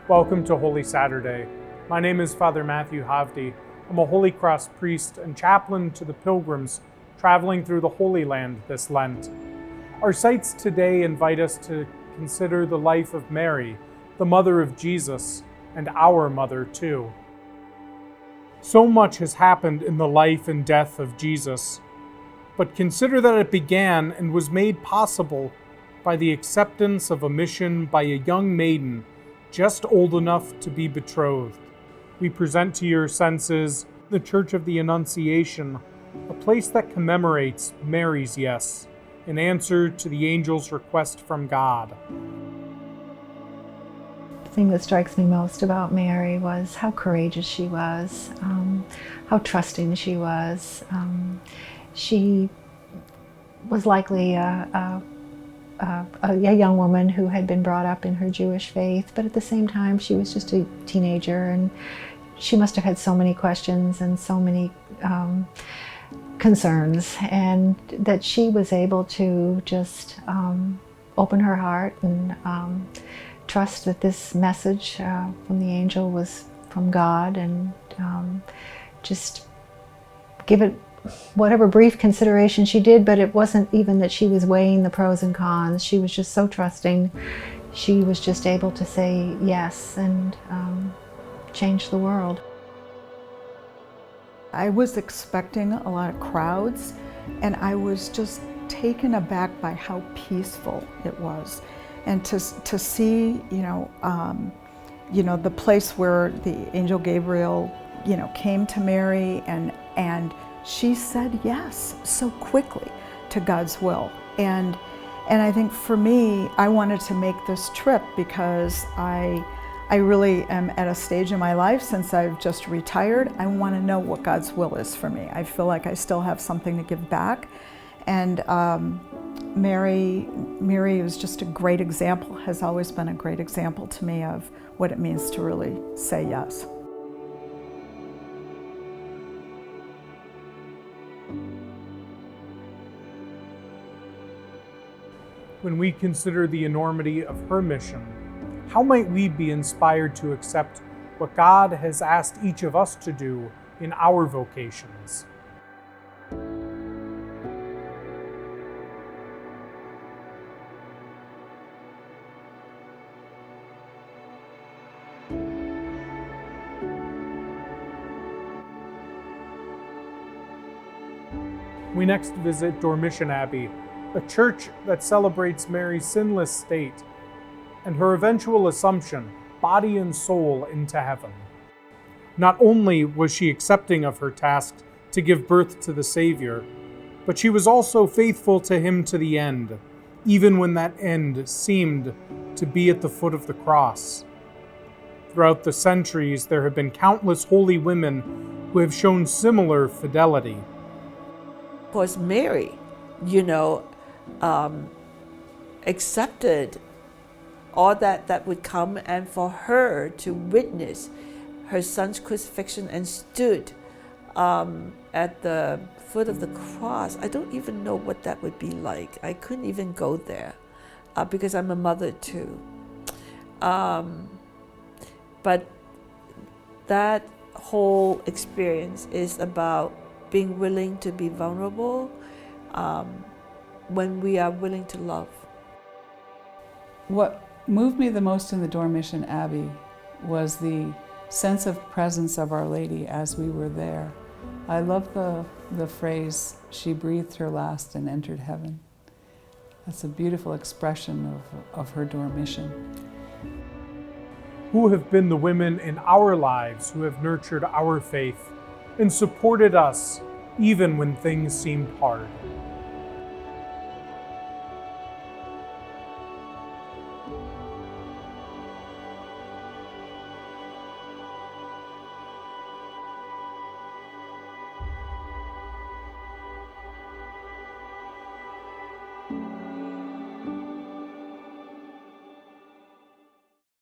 Welcome to Holy Saturday. My name is Father Matthew Hovde. I'm a Holy Cross priest and chaplain to the pilgrims traveling through the Holy Land this Lent. Our sites today invite us to consider the life of Mary, the mother of Jesus, and our mother too. So much has happened in the life and death of Jesus, but consider that it began and was made possible by the acceptance of a mission by a young maiden just old enough to be betrothed. We present to your senses the Church of the Annunciation, a place that commemorates Mary's yes, in answer to the angel's request from God. The thing that strikes me most about Mary was how courageous she was, how trusting she was. She was likely a young woman who had been brought up in her Jewish faith, but at the same time she was just a teenager, and she must have had so many questions and so many concerns, and that she was able to just open her heart and trust that this message from the angel was from God, and just give it whatever brief consideration she did, but it wasn't even that she was weighing the pros and cons. She was just so trusting. She was just able to say yes and change the world. I was expecting a lot of crowds, and I was just taken aback by how peaceful it was. And to see, the place where the angel Gabriel, came to Mary, and she said yes so quickly to God's will. And I think for me, I wanted to make this trip because I really am at a stage in my life since I've just retired. I want to know what God's will is for me. I feel like I still have something to give back. And Mary was just a great example, has always been a great example to me of what it means to really say yes. When we consider the enormity of her mission, how might we be inspired to accept what God has asked each of us to do in our vocations? We next visit Dormition Abbey, a church that celebrates Mary's sinless state and her eventual assumption, body and soul, into heaven. Not only was she accepting of her task to give birth to the Savior, but she was also faithful to him to the end, even when that end seemed to be at the foot of the cross. Throughout the centuries, there have been countless holy women who have shown similar fidelity. Of course, Mary, accepted all that would come, and for her to witness her son's crucifixion and stood at the foot of the cross. I don't even know what that would be like. I couldn't even go there because I'm a mother too. But that whole experience is about being willing to be vulnerable when we are willing to love. What moved me the most in the Dormition Abbey was the sense of presence of Our Lady as we were there. I love the phrase, "She breathed her last and entered heaven." That's a beautiful expression of her Dormition. Who have been the women in our lives who have nurtured our faith and supported us even when things seemed hard?